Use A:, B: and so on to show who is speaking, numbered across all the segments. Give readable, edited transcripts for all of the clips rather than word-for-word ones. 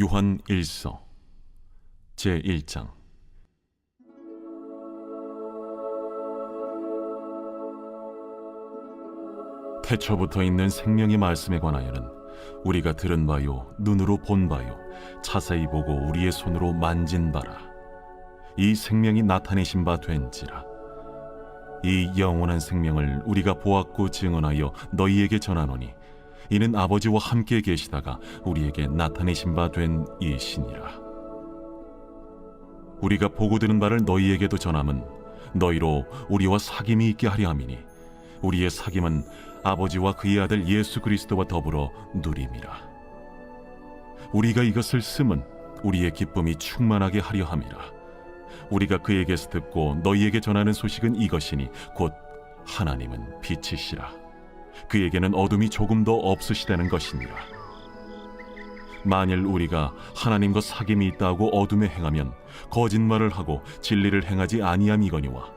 A: 요한 1서 제1장. 태초부터 있는 생명의 말씀에 관하여는 우리가 들은 바요 눈으로 본 바요 자세히 보고 우리의 손으로 만진 바라. 이 생명이 나타내신 바 된지라. 이 영원한 생명을 우리가 보았고 증언하여 너희에게 전하노니 이는 아버지와 함께 계시다가 우리에게 나타내신 바 된 이시니라. 우리가 보고 들은 바를 너희에게도 전함은 너희로 우리와 사귐이 있게 하려 함이니 우리의 사귐은 아버지와 그의 아들 예수 그리스도와 더불어 누림이라. 우리가 이것을 쓰면 우리의 기쁨이 충만하게 하려 함이라. 우리가 그에게서 듣고 너희에게 전하는 소식은 이것이니 곧 하나님은 빛이시라. 그에게는 어둠이 조금도 없으시다는 것이니라. 만일 우리가 하나님과 사귐이 있다고 어둠에 행하면 거짓말을 하고 진리를 행하지 아니함이거니와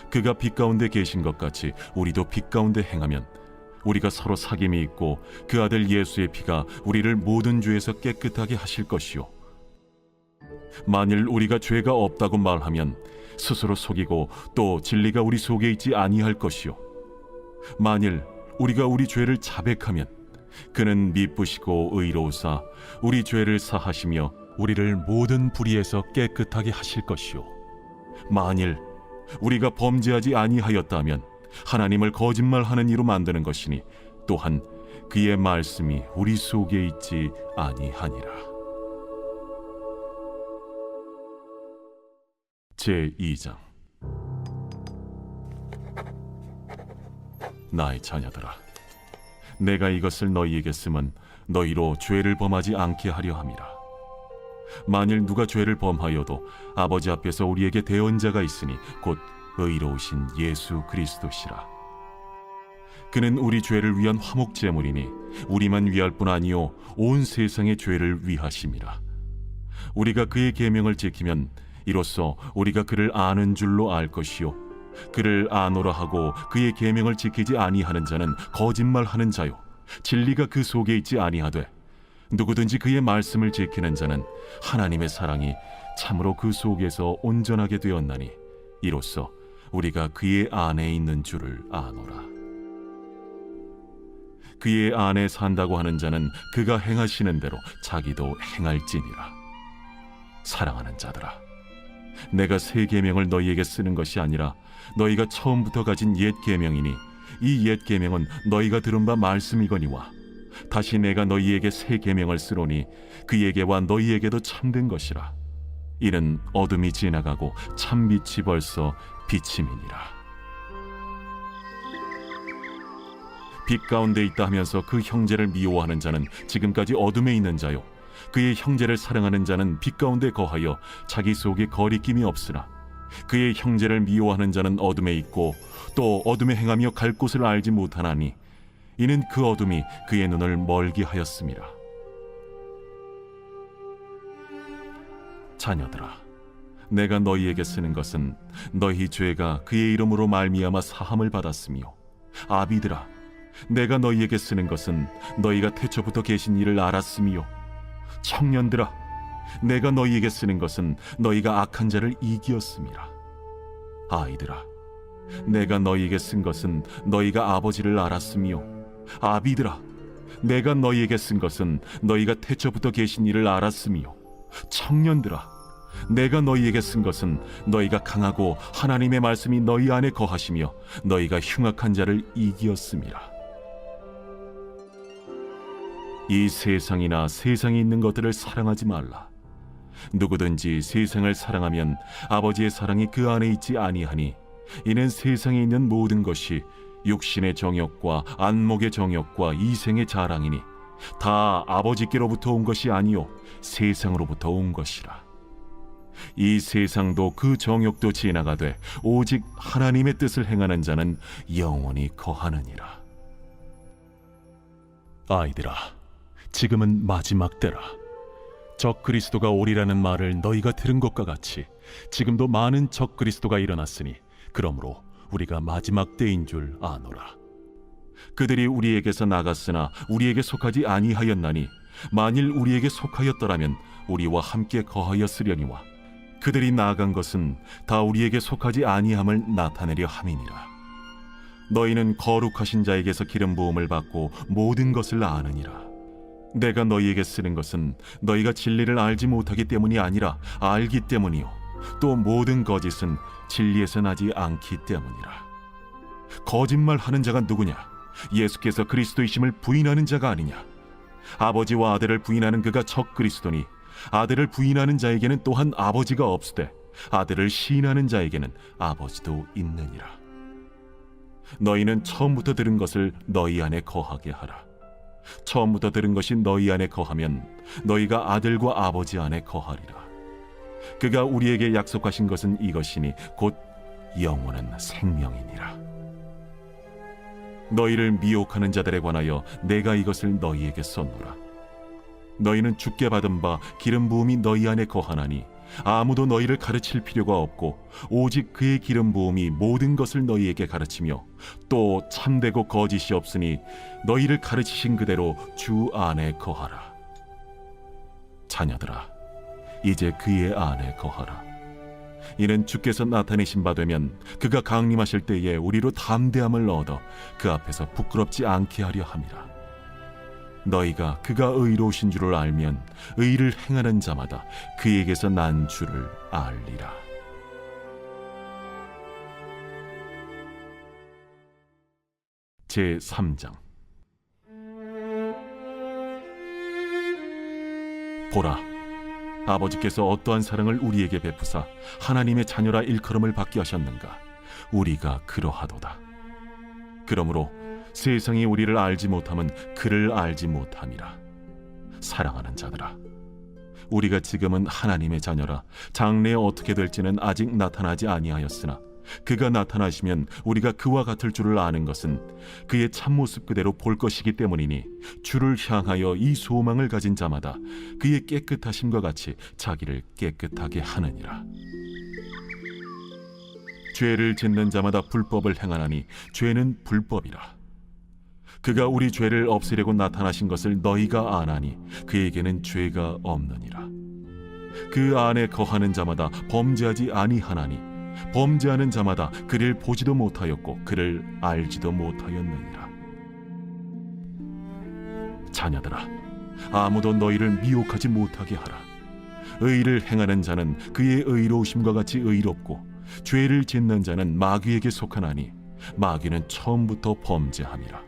A: 그가 빛 가운데 계신 것 같이 우리도 빛 가운데 행하면 우리가 서로 사귐이 있고 그 아들 예수의 피가 우리를 모든 죄에서 깨끗하게 하실 것이요, 만일 우리가 죄가 없다고 말하면 스스로 속이고 또 진리가 우리 속에 있지 아니할 것이요, 만일 우리가 우리 죄를 자백하면 그는 미쁘시고 의로우사 우리 죄를 사하시며 우리를 모든 불의에서 깨끗하게 하실 것이요, 만일 우리가 범죄하지 아니하였다면 하나님을 거짓말하는 이로 만드는 것이니 또한 그의 말씀이 우리 속에 있지 아니하니라. 제2장. 나의 자녀들아, 내가 이것을 너희에게 쓰면 너희로 죄를 범하지 않게 하려 함이라. 만일 누가 죄를 범하여도 아버지 앞에서 우리에게 대언자가 있으니 곧 의로우신 예수 그리스도시라. 그는 우리 죄를 위한 화목 제물이니 우리만 위할 뿐 아니요 온 세상의 죄를 위하심이라. 우리가 그의 계명을 지키면 이로써 우리가 그를 아는 줄로 알 것이요, 그를 아노라 하고 그의 계명을 지키지 아니하는 자는 거짓말하는 자요 진리가 그 속에 있지 아니하되 누구든지 그의 말씀을 지키는 자는 하나님의 사랑이 참으로 그 속에서 온전하게 되었나니 이로써 우리가 그의 안에 있는 줄을 아노라. 그의 안에 산다고 하는 자는 그가 행하시는 대로 자기도 행할지니라. 사랑하는 자들아, 내가 새 계명을 너희에게 쓰는 것이 아니라 너희가 처음부터 가진 옛 계명이니 이 옛 계명은 너희가 들은 바 말씀이거니와 다시 내가 너희에게 새 계명을 쓰노니 그에게와 너희에게도 참된 것이라. 이는 어둠이 지나가고 참빛이 벌써 비침이니라. 빛 가운데 있다 하면서 그 형제를 미워하는 자는 지금까지 어둠에 있는 자요, 그의 형제를 사랑하는 자는 빛 가운데 거하여 자기 속에 거리낌이 없으나 그의 형제를 미워하는 자는 어둠에 있고 또 어둠에 행하며 갈 곳을 알지 못하나니 이는 그 어둠이 그의 눈을 멀게 하였음이라. 자녀들아, 내가 너희에게 쓰는 것은 너희 죄가 그의 이름으로 말미암아 사함을 받았으며, 아비들아, 내가 너희에게 쓰는 것은 너희가 태초부터 계신 이를 알았으며, 청년들아, 내가 너희에게 쓰는 것은 너희가 악한 자를 이기었음이라. 아이들아, 내가 너희에게 쓴 것은 너희가 아버지를 알았으며, 아비들아, 내가 너희에게 쓴 것은 너희가 태초부터 계신 이를 알았으며, 청년들아, 내가 너희에게 쓴 것은 너희가 강하고 하나님의 말씀이 너희 안에 거하시며 너희가 흉악한 자를 이기었음이라. 이 세상이나 세상에 있는 것들을 사랑하지 말라. 누구든지 세상을 사랑하면 아버지의 사랑이 그 안에 있지 아니하니 이는 세상에 있는 모든 것이 육신의 정욕과 안목의 정욕과 이생의 자랑이니 다 아버지께로부터 온 것이 아니요 세상으로부터 온 것이라. 이 세상도 그 정욕도 지나가되 오직 하나님의 뜻을 행하는 자는 영원히 거하느니라. 아이들아, 지금은 마지막 때라. 적 그리스도가 오리라는 말을 너희가 들은 것과 같이 지금도 많은 적 그리스도가 일어났으니 그러므로 우리가 마지막 때인 줄 아노라. 그들이 우리에게서 나갔으나 우리에게 속하지 아니하였나니 만일 우리에게 속하였더라면 우리와 함께 거하였으려니와 그들이 나아간 것은 다 우리에게 속하지 아니함을 나타내려 함이니라. 너희는 거룩하신 자에게서 기름 부음을 받고 모든 것을 아느니라. 내가 너희에게 쓰는 것은 너희가 진리를 알지 못하기 때문이 아니라 알기 때문이요 또 모든 거짓은 진리에서 나지 않기 때문이라. 거짓말하는 자가 누구냐? 예수께서 그리스도이심을 부인하는 자가 아니냐? 아버지와 아들을 부인하는 그가 적 그리스도니 아들을 부인하는 자에게는 또한 아버지가 없으되 아들을 시인하는 자에게는 아버지도 있느니라. 너희는 처음부터 들은 것을 너희 안에 거하게 하라. 처음부터 들은 것이 너희 안에 거하면 너희가 아들과 아버지 안에 거하리라. 그가 우리에게 약속하신 것은 이것이니 곧 영원한 생명이니라. 너희를 미혹하는 자들에 관하여 내가 이것을 너희에게 썼노라. 너희는 주께 받은 바 기름 부음이 너희 안에 거하나니 아무도 너희를 가르칠 필요가 없고 오직 그의 기름 부음이 모든 것을 너희에게 가르치며 또 참되고 거짓이 없으니 너희를 가르치신 그대로 주 안에 거하라. 자녀들아, 이제 그의 안에 거하라. 이는 주께서 나타내신 바 되면 그가 강림하실 때에 우리로 담대함을 얻어 그 앞에서 부끄럽지 않게 하려 함이라. 너희가 그가 의로우신 줄을 알면 의를 행하는 자마다 그에게서 난 줄을 알리라. 제3장. 보라, 아버지께서 어떠한 사랑을 우리에게 베푸사 하나님의 자녀라 일컬음을 받게 하셨는가? 우리가 그러하도다. 그러므로 세상이 우리를 알지 못함은 그를 알지 못함이라. 사랑하는 자들아, 우리가 지금은 하나님의 자녀라. 장래에 어떻게 될지는 아직 나타나지 아니하였으나 그가 나타나시면 우리가 그와 같을 줄을 아는 것은 그의 참모습 그대로 볼 것이기 때문이니 주를 향하여 이 소망을 가진 자마다 그의 깨끗하심과 같이 자기를 깨끗하게 하느니라. 죄를 짓는 자마다 불법을 행하나니 죄는 불법이라. 그가 우리 죄를 없애려고 나타나신 것을 너희가 아나니 그에게는 죄가 없느니라. 그 안에 거하는 자마다 범죄하지 아니하나니 범죄하는 자마다 그를 보지도 못하였고 그를 알지도 못하였느니라. 자녀들아, 아무도 너희를 미혹하지 못하게 하라. 의를 행하는 자는 그의 의로우심과 같이 의롭고 죄를 짓는 자는 마귀에게 속하나니 마귀는 처음부터 범죄함이라.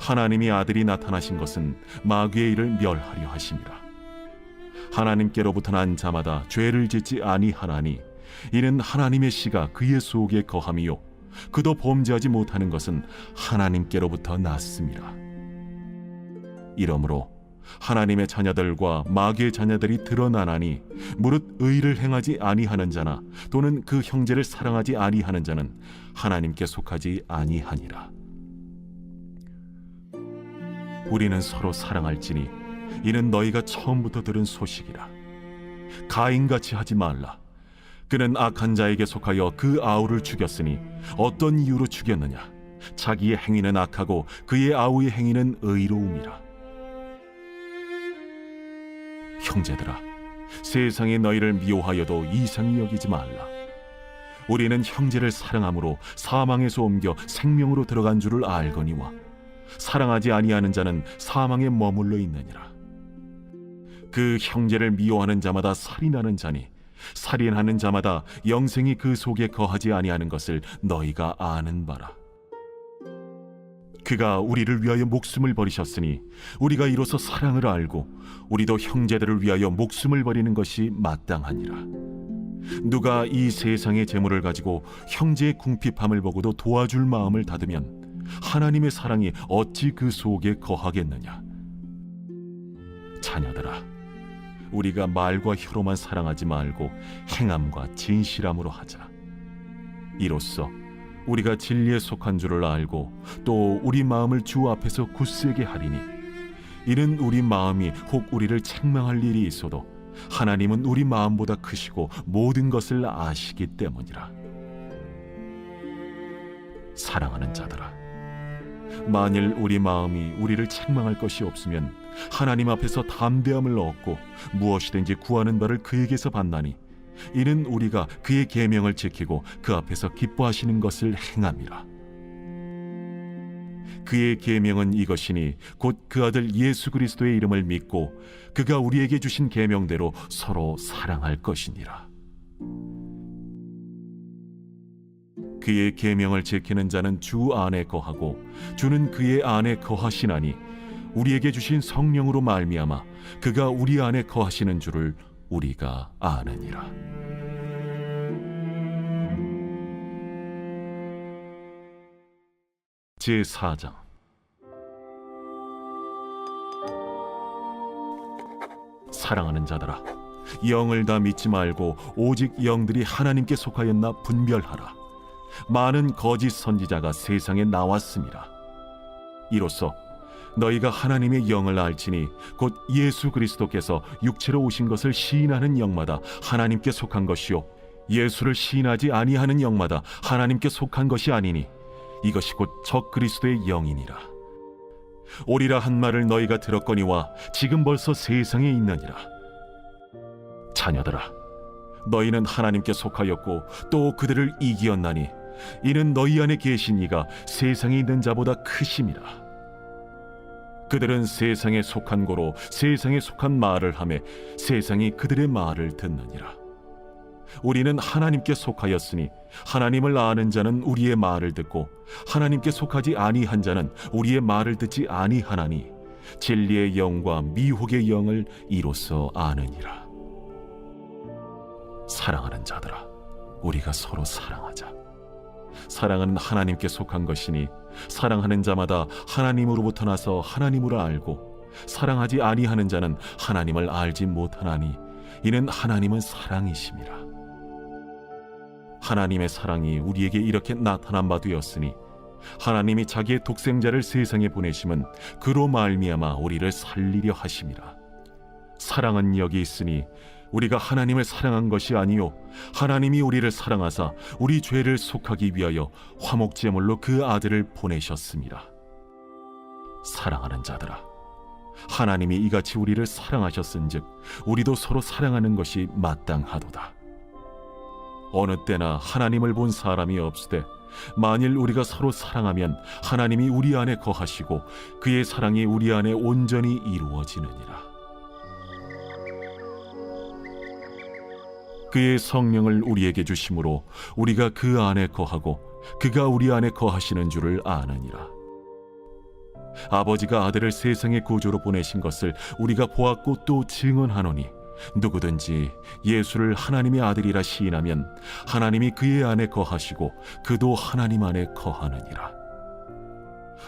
A: 하나님이 아들이 나타나신 것은 마귀의 일을 멸하려 하심이라. 하나님께로부터 난 자마다 죄를 짓지 아니하나니 이는 하나님의 씨가 그의 속에 거함이요 그도 범죄하지 못하는 것은 하나님께로부터 났음이라. 이러므로 하나님의 자녀들과 마귀의 자녀들이 드러나나니 무릇 의를 행하지 아니하는 자나 또는 그 형제를 사랑하지 아니하는 자는 하나님께 속하지 아니하니라. 우리는 서로 사랑할지니 이는 너희가 처음부터 들은 소식이라. 가인같이 하지 말라. 그는 악한 자에게 속하여 그 아우를 죽였으니 어떤 이유로 죽였느냐? 자기의 행위는 악하고 그의 아우의 행위는 의로움이라. 형제들아, 세상이 너희를 미워하여도 이상히 여기지 말라. 우리는 형제를 사랑함으로 사망에서 옮겨 생명으로 들어간 줄을 알거니와 사랑하지 아니하는 자는 사망에 머물러 있느니라. 그 형제를 미워하는 자마다 살인하는 자니 살인하는 자마다 영생이 그 속에 거하지 아니하는 것을 너희가 아는 바라. 그가 우리를 위하여 목숨을 버리셨으니 우리가 이로써 사랑을 알고 우리도 형제들을 위하여 목숨을 버리는 것이 마땅하니라. 누가 이 세상의 재물을 가지고 형제의 궁핍함을 보고도 도와줄 마음을 닫으면 하나님의 사랑이 어찌 그 속에 거하겠느냐? 자녀들아, 우리가 말과 혀로만 사랑하지 말고 행함과 진실함으로 하자. 이로써 우리가 진리에 속한 줄을 알고 또 우리 마음을 주 앞에서 굳세게 하리니 이는 우리 마음이 혹 우리를 책망할 일이 있어도 하나님은 우리 마음보다 크시고 모든 것을 아시기 때문이라. 사랑하는 자들아, 만일 우리 마음이 우리를 책망할 것이 없으면 하나님 앞에서 담대함을 얻고 무엇이든지 구하는 바를 그에게서 받나니 이는 우리가 그의 계명을 지키고 그 앞에서 기뻐하시는 것을 행함이라. 그의 계명은 이것이니 곧 그 아들 예수 그리스도의 이름을 믿고 그가 우리에게 주신 계명대로 서로 사랑할 것이니라. 그의 계명을 지키는 자는 주 안에 거하고 주는 그의 안에 거하시나니 우리에게 주신 성령으로 말미암아 그가 우리 안에 거하시는 줄을 우리가 아느니라. 제4장. 사랑하는 자들아, 영을 다 믿지 말고 오직 영들이 하나님께 속하였나 분별하라. 많은 거짓 선지자가 세상에 나왔습니다. 이로써 너희가 하나님의 영을 알지니 곧 예수 그리스도께서 육체로 오신 것을 시인하는 영마다 하나님께 속한 것이요 예수를 시인하지 아니하는 영마다 하나님께 속한 것이 아니니 이것이 곧 적 그리스도의 영이니라. 오리라 한 말을 너희가 들었거니와 지금 벌써 세상에 있느니라. 자녀들아, 너희는 하나님께 속하였고 또 그들을 이기었나니 이는 너희 안에 계신 이가 세상에 있는 자보다 크심이라. 그들은 세상에 속한 고로 세상에 속한 말을 하매 세상이 그들의 말을 듣느니라. 우리는 하나님께 속하였으니 하나님을 아는 자는 우리의 말을 듣고 하나님께 속하지 아니한 자는 우리의 말을 듣지 아니하나니 진리의 영과 미혹의 영을 이로써 아느니라. 사랑하는 자들아, 우리가 서로 사랑하자. 사랑은 하나님께 속한 것이니 사랑하는 자마다 하나님으로부터 나서 하나님으로 알고 사랑하지 아니하는 자는 하나님을 알지 못하나니 이는 하나님은 사랑이심이라. 하나님의 사랑이 우리에게 이렇게 나타난 바 되었으니 하나님이 자기의 독생자를 세상에 보내심은 그로 말미암아 우리를 살리려 하심이라. 사랑은 여기 있으니 우리가 하나님을 사랑한 것이 아니요 하나님이 우리를 사랑하사 우리 죄를 속하기 위하여 화목제물로 그 아들을 보내셨습니다. 사랑하는 자들아, 하나님이 이같이 우리를 사랑하셨은즉 우리도 서로 사랑하는 것이 마땅하도다. 어느 때나 하나님을 본 사람이 없으되 만일 우리가 서로 사랑하면 하나님이 우리 안에 거하시고 그의 사랑이 우리 안에 온전히 이루어지느니라. 그의 성령을 우리에게 주심으로 우리가 그 안에 거하고 그가 우리 안에 거하시는 줄을 아느니라. 아버지가 아들을 세상의 구주로 보내신 것을 우리가 보았고 또 증언하노니 누구든지 예수를 하나님의 아들이라 시인하면 하나님이 그의 안에 거하시고 그도 하나님 안에 거하느니라.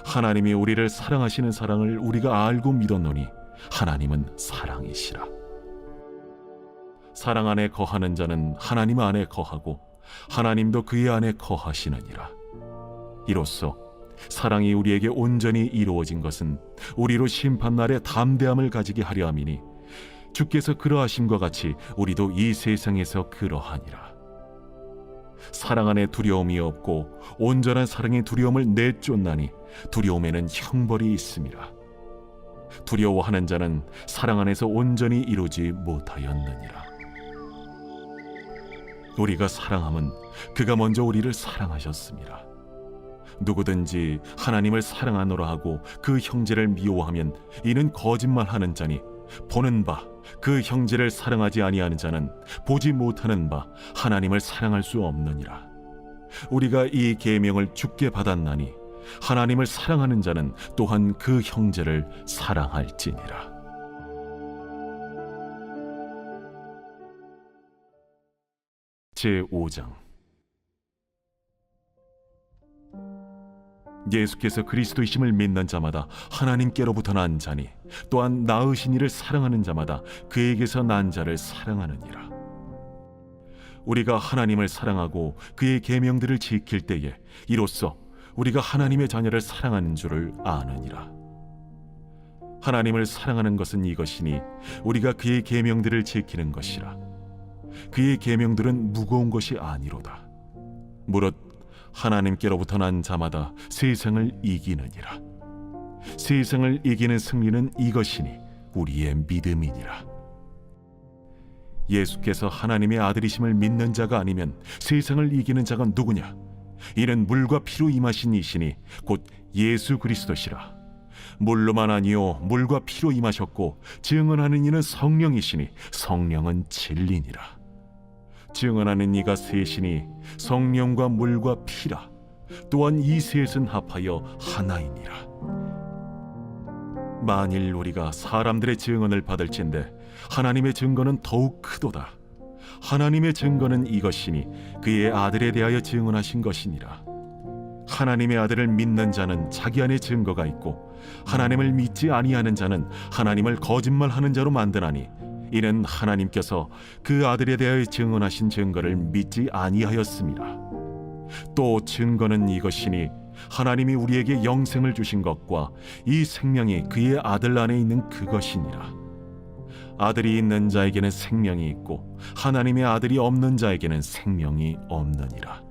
A: 하나님이 우리를 사랑하시는 사랑을 우리가 알고 믿었노니 하나님은 사랑이시라. 사랑 안에 거하는 자는 하나님 안에 거하고 하나님도 그의 안에 거하시느니라. 이로써 사랑이 우리에게 온전히 이루어진 것은 우리로 심판날에 담대함을 가지게 하려 함이니 주께서 그러하심과 같이 우리도 이 세상에서 그러하니라. 사랑 안에 두려움이 없고 온전한 사랑의 두려움을 내쫓나니 두려움에는 형벌이 있음이라. 두려워하는 자는 사랑 안에서 온전히 이루지 못하였느니라. 우리가 사랑함은 그가 먼저 우리를 사랑하셨습니다. 누구든지 하나님을 사랑하노라 하고 그 형제를 미워하면 이는 거짓말하는 자니 보는 바 그 형제를 사랑하지 아니하는 자는 보지 못하는 바 하나님을 사랑할 수 없느니라. 우리가 이 계명을 주께 받았나니 하나님을 사랑하는 자는 또한 그 형제를 사랑할지니라. 제5장. 예수께서 그리스도이심을 믿는 자마다 하나님께로부터 난 자니 또한 낳으신 이를 사랑하는 자마다 그에게서 난 자를 사랑하느니라. 우리가 하나님을 사랑하고 그의 계명들을 지킬 때에 이로써 우리가 하나님의 자녀를 사랑하는 줄을 아느니라. 하나님을 사랑하는 것은 이것이니 우리가 그의 계명들을 지키는 것이라. 그의 계명들은 무거운 것이 아니로다. 무릇 하나님께로부터 난 자마다 세상을 이기느니라. 세상을 이기는 승리는 이것이니 우리의 믿음이니라. 예수께서 하나님의 아들이심을 믿는 자가 아니면 세상을 이기는 자가 누구냐? 이는 물과 피로 임하신 이시니 곧 예수 그리스도시라. 물로만 아니요 물과 피로 임하셨고 증언하는 이는 성령이시니 성령은 진리니라. 증언하는 이가 셋이니 성령과 물과 피라. 또한 이 셋은 합하여 하나이니라. 만일 우리가 사람들의 증언을 받을진대 하나님의 증거는 더욱 크도다. 하나님의 증거는 이것이니 그의 아들에 대하여 증언하신 것이니라. 하나님의 아들을 믿는 자는 자기 안에 증거가 있고 하나님을 믿지 아니하는 자는 하나님을 거짓말하는 자로 만드나니 이는 하나님께서 그 아들에 대하여 증언하신 증거를 믿지 아니하였습니다. 또 증거는 이것이니 하나님이 우리에게 영생을 주신 것과 이 생명이 그의 아들 안에 있는 그것이니라. 아들이 있는 자에게는 생명이 있고 하나님의 아들이 없는 자에게는 생명이 없느니라.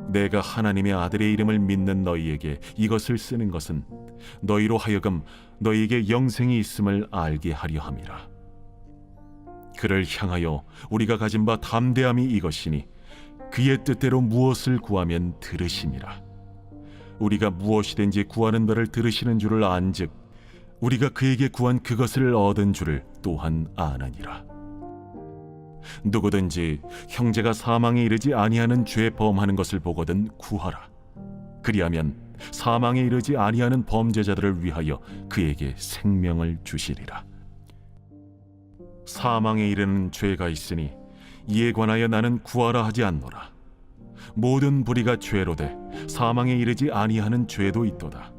A: 내가 하나님의 아들의 이름을 믿는 너희에게 이것을 쓰는 것은 너희로 하여금 너희에게 영생이 있음을 알게 하려 함이라. 그를 향하여 우리가 가진 바 담대함이 이것이니 그의 뜻대로 무엇을 구하면 들으심이라. 우리가 무엇이든지 구하는 바를 들으시는 줄을 안즉 우리가 그에게 구한 그것을 얻은 줄을 또한 아느니라. 누구든지 형제가 사망에 이르지 아니하는 죄 범하는 것을 보거든 구하라. 그리하면 사망에 이르지 아니하는 범죄자들을 위하여 그에게 생명을 주시리라. 사망에 이르는 죄가 있으니 이에 관하여 나는 구하라 하지 않노라. 모든 불의가 죄로되 사망에 이르지 아니하는 죄도 있도다.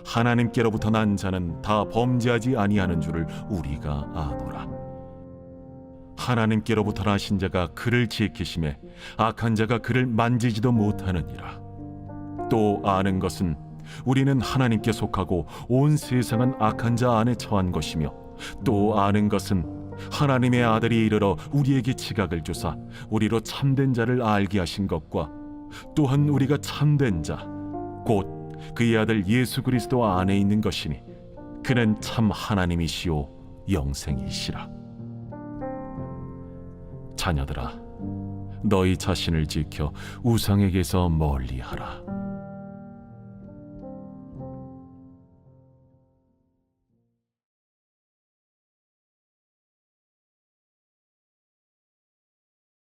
A: 하나님께로부터 난 자는 다 범죄하지 아니하는 줄을 우리가 아노라. 하나님께로부터 나신 자가 그를 지키심에 악한 자가 그를 만지지도 못하느니라. 또 아는 것은 우리는 하나님께 속하고 온 세상은 악한 자 안에 처한 것이며 또 아는 것은 하나님의 아들이 이르러 우리에게 지각을 주사 우리로 참된 자를 알게 하신 것과 또한 우리가 참된 자 곧 그의 아들 예수 그리스도 안에 있는 것이니 그는 참 하나님이시요 영생이시라. 자녀들아, 너희 자신을 지켜 우상에게서 멀리하라.